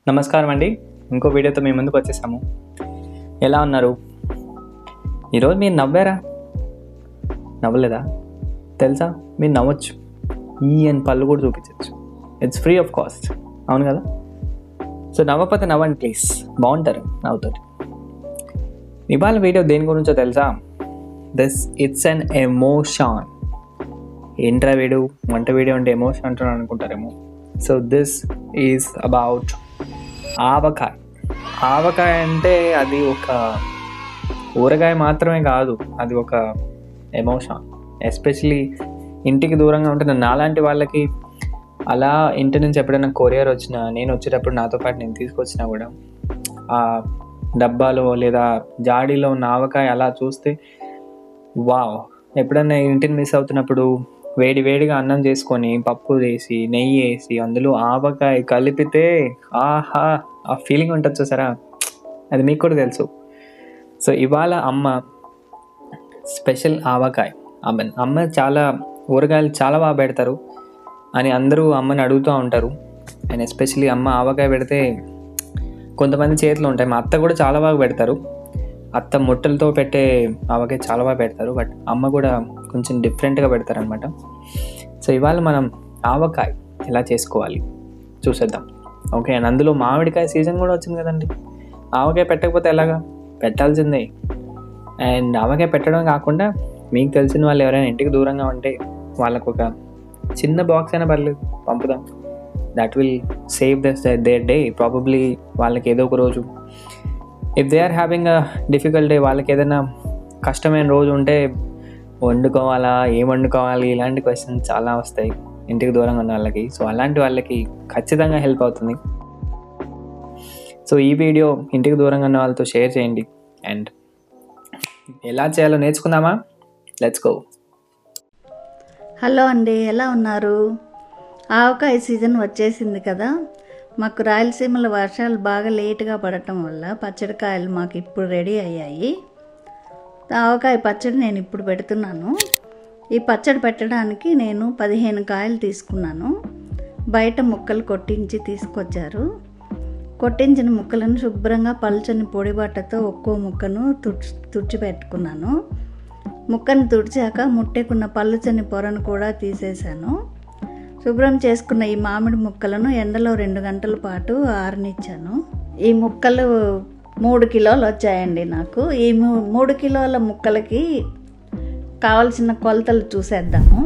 నమస్కారం అండి. ఇంకో వీడియోతో మీ ముందుకు వచ్చేసాము. ఎలా ఉన్నారు? ఈరోజు మీరు నవ్వారా? నవ్వలేదా? తెలుసా, మీరు నవ్వచ్చు. అని పళ్ళు కూడా చూపించవచ్చు. It's free of cost. అవును కదా? సో నవ్వకపోతే నవ్వండి ప్లీజ్, బాగుంటారు నవ్వుతారు. ఇవాళ వీడియో దేని గురించో తెలుసా? It's an emotion. ఏంట్రా వీడియో, వంట వీడియో అంటే ఎమోషన్ అంటున్నాను అనుకుంటారేమో. సో దిస్ ఈజ్ అబౌట్ ఆవకాయ. ఆవకాయ అంటే అది ఒక ఊరగాయ మాత్రమే కాదు, అది ఒక ఎమోషన్. ఎస్పెషలీ ఇంటికి దూరంగా ఉంటున్న నాలాంటి వాళ్ళకి, అలా ఇంటి నుంచి ఎప్పుడైనా కొరియర్ వచ్చినా, నేను వచ్చేటప్పుడు నాతో పాటు నేను తీసుకొచ్చినా కూడా ఆ డబ్బాలో లేదా జాడీలో ఉన్న ఆవకాయ అలా చూస్తే వావ్. ఎప్పుడైనా ఇంటిని మిస్ అవుతున్నప్పుడు వేడి వేడిగా అన్నం చేసుకొని పప్పు వేసి నెయ్యి వేసి అందులో ఆవకాయ కలిపితే ఆహా, ఆ ఫీలింగ్ ఉంటుంది చూసారా, అది మీకు కూడా తెలుసు. సో ఇవాళ అమ్మ స్పెషల్ ఆవకాయ. అమ్మ చాలా ఊరగాయలు చాలా బాగా పెడతారు అని అందరూ అమ్మని అడుగుతూ ఉంటారు. అండ్ ఎస్పెషలీ అమ్మ ఆవకాయ పెడితే కొంతమంది చేతిలో ఉంటాయి. మా అత్త కూడా చాలా బాగా పెడతారు. అత్త ముట్టలతో పెట్టే ఆవకాయ చాలా బాగా పెడతారు, బట్ అమ్మ కూడా కొంచెం డిఫరెంట్గా పెడతారనమాట. సో ఇవాళ మనం ఆవకాయ ఎలా చేసుకోవాలి చూసేద్దాం. ఓకే, అండ్ అందులో మామిడికాయ సీజన్ కూడా వచ్చింది కదండి. ఆవకాయ పెట్టకపోతే ఎలాగా, పెట్టాల్సిందే. అండ్ ఆవకాయ పెట్టడం కాకుండా మీకు తెలిసిన వాళ్ళు ఎవరైనా ఇంటికి దూరంగా ఉంటే వాళ్ళకు ఒక చిన్న బాక్స్ అయినా పర్లేదు, పంపుదాం. That will save their day. Probably వాళ్ళకి ఏదో ఒక రోజు, if they are having a difficult day, వాళ్ళకి ఏదైనా కష్టమైన రోజు ఉంటే వండుకోవాలా, ఏం వండుకోవాలి, ఇలాంటి క్వశ్చన్స్ చాలా వస్తాయి ఇంటికి దూరంగా ఉన్న వాళ్ళకి. సో అలాంటి వాళ్ళకి ఖచ్చితంగా హెల్ప్ అవుతుంది. సో ఈ వీడియో ఇంటికి దూరంగా ఉన్న వాళ్ళతో షేర్ చేయండి. అండ్ ఎలా చేయాలో నేర్చుకుందామా? Let's go. హలో అండి, ఎలా ఉన్నారు? ఆవకాయ సీజన్ వచ్చేసింది కదా. మాకు రాయలసీమలో వర్షాలు బాగా లేటుగా పడటం వల్ల పచ్చడికాయలు మాకు ఇప్పుడు రెడీ అయ్యాయి. ఆవకాయ పచ్చడి నేను ఇప్పుడు పెడుతున్నాను. ఈ పచ్చడి పెట్టడానికి నేను 15 కాయలు తీసుకున్నాను. బయట ముక్కలు కొట్టించి తీసుకొచ్చారు. కొట్టించిన ముక్కలను శుభ్రంగా పల్చని పొడి బట్టతో ఒక్కో ముక్కను తుడిచిపెట్టుకున్నాను. ముక్కను తుడిచాక ముట్టేకున్న పల్చని పొరను కూడా తీసేశాను. శుభ్రం చేసుకున్న ఈ మామిడి ముక్కలను ఎండలో 2 గంటల పాటు ఆరనిచ్చాను. ఈ ముక్కలు 3 కిలోలు వచ్చాయండి నాకు. ఈ 3 కిలోల ముక్కలకి కావలసిన కొలతలు చూసేద్దాము.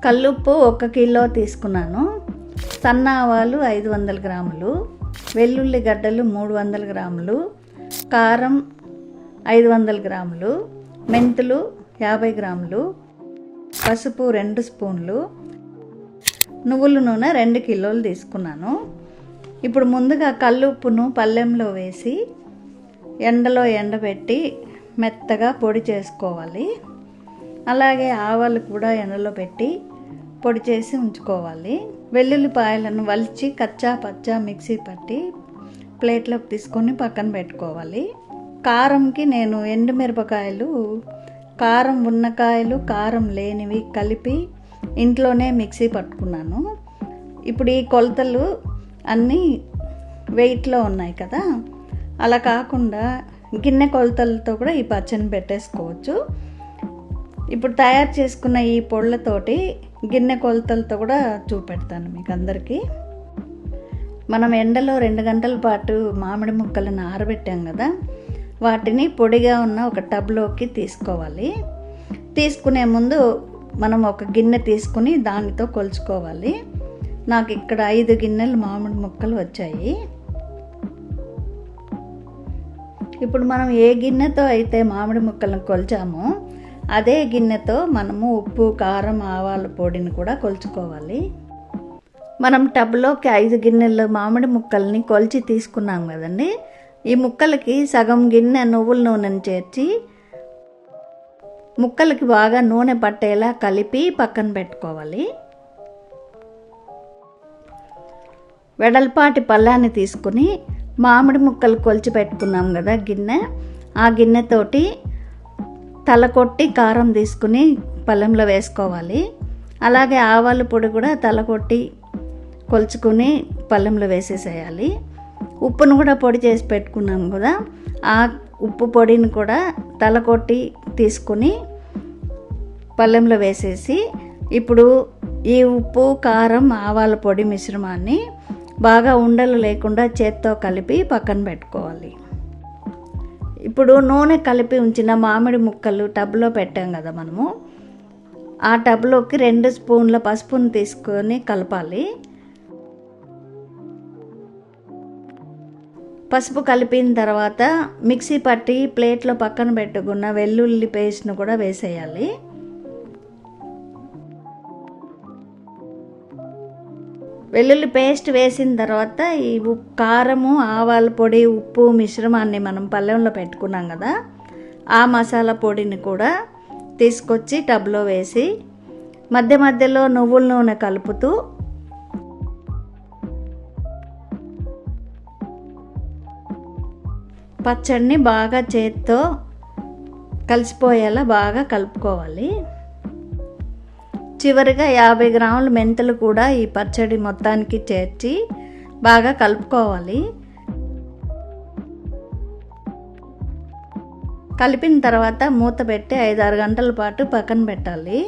కల్లుప్పు 1 కిలో తీసుకున్నాను. సన్న ఆవాలు 500 గ్రాములు, వెల్లుల్లి గడ్డలు 300 గ్రాములు, కారం 500 గ్రాములు, మెంతులు 50 గ్రాములు, పసుపు 2 స్పూన్లు, నువ్వుల నూనె 2 కిలోలు తీసుకున్నాను. ఇప్పుడు ముందుగా కల్లుప్పును పళ్ళెంలో వేసి ఎండలో ఎండబెట్టి మెత్తగా పొడి చేసుకోవాలి. అలాగే ఆవాలు కూడా ఎండలో పెట్టి పొడి చేసి ఉంచుకోవాలి. వెల్లుల్లిపాయలను వలిచి కచ్చా పచ్చా మిక్సీ పట్టి ప్లేట్లోకి తీసుకొని పక్కన పెట్టుకోవాలి. కారంకి నేను ఎండుమిరపకాయలు, కారం ఉన్న కాయలు, కారం లేనివి కలిపి ఇంట్లోనే మిక్సీ పట్టుకున్నాను. ఇప్పుడు ఈ కొలతలు అన్నీ వెయిట్లో ఉన్నాయి కదా, అలా కాకుండా గిన్నె కొలతలతో కూడా ఈ పచ్చడిని పెట్టేసుకోవచ్చు. ఇప్పుడు తయారు చేసుకున్న ఈ పొళ్ళతోటి గిన్నె కొలతలతో కూడా చూపెడతాను మీకు అందరికీ. మనం ఎండలో 2 గంటల పాటు మామిడి ముక్కలను ఆరబెట్టాం కదా, వాటిని పొడిగా ఉన్న ఒక టబ్లోకి తీసుకోవాలి. తీసుకునే ముందు మనం ఒక గిన్నె తీసుకుని దానితో కొలుచుకోవాలి. నాకు ఇక్కడ 5 గిన్నెలు మామిడి ముక్కలు వచ్చాయి. ఇప్పుడు మనం ఏ గిన్నెతో అయితే మామిడి ముక్కలను కొలిచామో అదే గిన్నెతో మనము ఉప్పు, కారం, ఆవాల పొడిని కూడా కొలుచుకోవాలి. మనం టబ్లోకి 5 గిన్నెల మామిడి ముక్కల్ని కొలిచి తీసుకున్నాం కదండి. ఈ ముక్కలకి సగం గిన్నె నువ్వుల నూనెను చేర్చి ముక్కలకి బాగా నూనె పట్టేలా కలిపి పక్కన పెట్టుకోవాలి. వెడల్పాటి పళ్ళాన్ని తీసుకుని మామిడి ముక్కలు కొలిచి పెట్టుకున్నాం కదా గిన్నె, ఆ గిన్నెతోటి తల కొట్టి కారం తీసుకుని పళ్ళెంలో వేసుకోవాలి. అలాగే ఆవాల పొడి కూడా తల కొట్టి కొలుచుకుని పళ్ళెంలో వేసేసేయాలి. ఉప్పును కూడా పొడి చేసి పెట్టుకున్నాం కదా, ఆ ఉప్పు పొడిని కూడా తలకొట్టి తీసుకుని పళ్ళెంలో వేసేసి, ఇప్పుడు ఈ ఉప్పు కారం ఆవాల పొడి మిశ్రమాన్ని బాగా ఉండలు లేకుండా చేత్తో కలిపి పక్కన పెట్టుకోవాలి. ఇప్పుడు నూనె కలిపి ఉంచిన మామిడి ముక్కలు టబ్లో పెట్టాం కదా మనము, ఆ టబ్లోకి 2 స్పూన్ల పసుపును తీసుకొని కలపాలి. పసుపు కలిపిన తర్వాత మిక్సీ పట్టి ప్లేట్లో పక్కన పెట్టుకున్న వెల్లుల్లి పేస్ట్ను కూడా వేసేయాలి. వెల్లుల్లి పేస్ట్ వేసిన తర్వాత ఈ కారము, ఆవాల పొడి, ఉప్పు మిశ్రమాన్ని మనం పళ్ళెంలో పెట్టుకున్నాం కదా, ఆ మసాలా పొడిని కూడా తీసుకొచ్చి టబ్లో వేసి మధ్య మధ్యలో నువ్వుల నూనె కలుపుతూ పచ్చడిని బాగా చేత్తో కలిసిపోయేలా బాగా కలుపుకోవాలి. చివరిగా 50 గ్రాముల మెంతులు కూడా ఈ పచ్చడి మొత్తానికి చేర్చి బాగా కలుపుకోవాలి. కలిపిన తర్వాత మూత పెట్టి 5-6 గంటల పాటు పక్కన పెట్టాలి.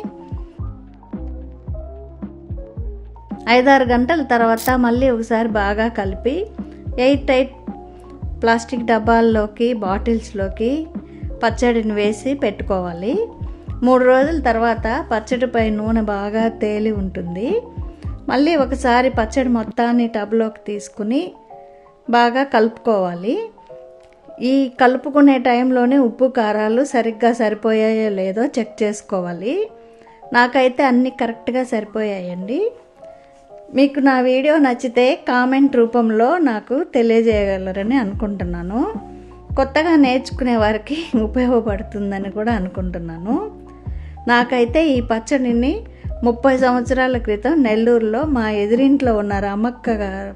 5-6 గంటల తర్వాత మళ్ళీ ఒకసారి బాగా కలిపి ఎయిట్ టైట్ ప్లాస్టిక్ డబ్బాల్లోకి, బాటిల్స్లోకి పచ్చడిని వేసి పెట్టుకోవాలి. 3 రోజుల తర్వాత పచ్చడిపై నూనె బాగా తేలి ఉంటుంది. మళ్ళీ ఒకసారి పచ్చడి మొత్తాన్ని టబ్లోకి తీసుకుని బాగా కలుపుకోవాలి. ఈ కలుపుకునే టైంలోనే ఉప్పు కారాలు సరిగ్గా సరిపోయాయో లేదో చెక్ చేసుకోవాలి. నాకైతే అన్నీ కరెక్ట్గా సరిపోయాయండి. మీకు నా వీడియో నచ్చితే కామెంట్ రూపంలో నాకు తెలియజేయగలరని అనుకుంటున్నాను. కొత్తగా నేర్చుకునే వారికి ఉపయోగపడుతుందని కూడా అనుకుంటున్నాను. నాకైతే ఈ పచ్చడిని 30 సంవత్సరాల క్రితం నెల్లూరులో మా ఎదురింట్లో ఉన్న రామక్క గారు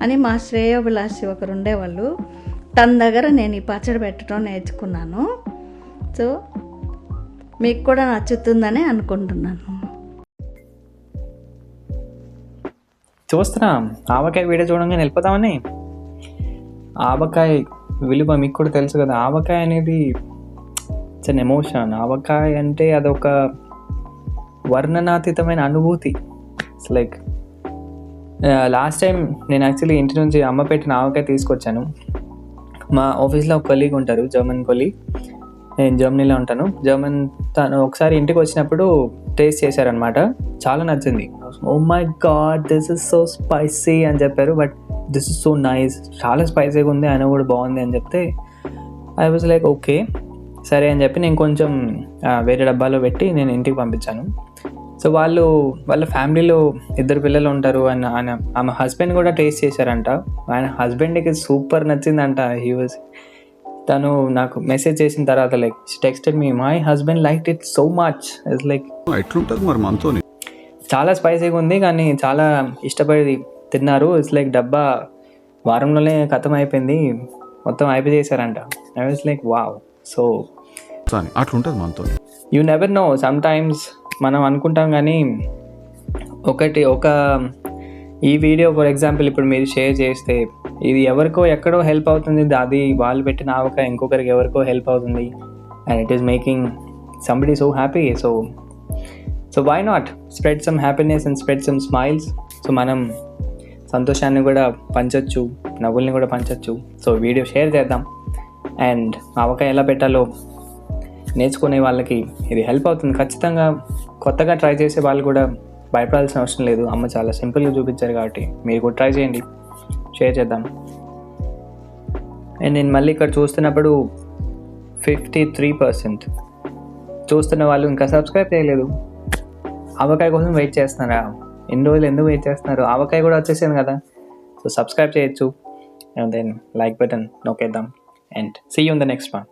అని మా శ్రేయోభిలాషి ఒకరు ఉండేవాళ్ళు, తన దగ్గర నేను ఈ పచ్చడి పెట్టడం నేర్చుకున్నాను. సో మీకు కూడా నచ్చుతుందని అనుకుంటున్నాను. చూస్తున్నా ఆవకాయ వీడియో చూడంగానే వెళ్ళిపోతామని. ఆవకాయ విలువ మీకు కూడా తెలుసు కదా. ఆవకాయ అనేది ఇట్స్ అన్ ఎమోషన్. ఆవకాయ అంటే అదొక వర్ణనాతీతమైన అనుభూతి. ఇట్స్ లైక్ లాస్ట్ టైం నేను యాక్చువల్లీ ఇంటి నుంచి అమ్మ పెట్టిన ఆవకాయ తీసుకొచ్చాను. మా ఆఫీస్లో ఒక కొలీగ్ ఉంటారు, జర్మన్ కొలీగ్. నేను జర్మనీలో ఉంటాను. తను ఒకసారి ఇంటికి వచ్చినప్పుడు టేస్ట్ చేశారనమాట, చాలా నచ్చింది. Oh my god, this is so spicy అని చెప్పారు. But this is so nice, చాలా స్పైసీగా ఉంది, అయినా కూడా బాగుంది అని చెప్తే ఐ వాజ్ లైక్ ఓకే సరే అని చెప్పి నేను కొంచెం వేరే డబ్బాలో పెట్టి నేను ఇంటికి పంపించాను. సో వాళ్ళ ఫ్యామిలీలో 2 పిల్లలు ఉంటారు. ఆమె హస్బెండ్ కూడా టేస్ట్ చేశారంట. ఆయన హస్బెండ్కి సూపర్ నచ్చిందంట. తను నాకు మెసేజ్ చేసిన తర్వాత like texted me, my husband like it so much. It's like ఎట్లుంటుంది మరి మనతో, చాలా స్పైసీగా ఉంది కానీ చాలా ఇష్టపడి తిన్నారు. ఇట్స్ లైక్ డబ్బా వారంలోనే ఖతం అయిపోయింది, మొత్తం అయిపోయి చేశారంట. I was like wow. So అట్లుంటుంది మనతో. You never know, sometimes మనం అనుకుంటాం కానీ ఒక ఈ వీడియో ఫర్ ఎగ్జాంపుల్ ఇప్పుడు మీరు షేర్ చేస్తే ఇది ఎవరికో ఎక్కడో హెల్ప్ అవుతుంది. అది వాళ్ళు పెట్టిన ఆవకాయ ఇంకొకరికి ఎవరికో హెల్ప్ అవుతుంది. And it is making somebody so happy. So why not spread some happiness and spread some smiles. So మనం సంతోషాన్ని కూడా పంచవచ్చు, నవ్వుల్ని కూడా పంచవచ్చు. సో వీడియో షేర్ చేద్దాం. అండ్ ఆవకాయ ఎలా పెట్టాలో నేర్చుకునే వాళ్ళకి ఇది హెల్ప్ అవుతుంది ఖచ్చితంగా. కొత్తగా ట్రై చేసే వాళ్ళు కూడా భయపడాల్సిన అవసరం లేదు. అమ్మ చాలా సింపుల్గా చూపించారు కాబట్టి మీరు కూడా ట్రై చేయండి, షేర్ చేద్దాం. అండ్ నేను మళ్ళీ ఇక్కడ చూస్తున్నప్పుడు 53% చూస్తున్న వాళ్ళు ఇంకా సబ్స్క్రైబ్ చేయలేదు. ఆవకాయ కోసం వెయిట్ చేస్తున్నారా? ఎన్ని రోజులు ఎందుకు వెయిట్ చేస్తున్నారు? ఆవకాయ కూడా వచ్చేసాను కదా. సో సబ్స్క్రైబ్ చేయొచ్చు అండ్ దెన్ లైక్ బటన్ నొక్కేద్దాం. And see you in the next one.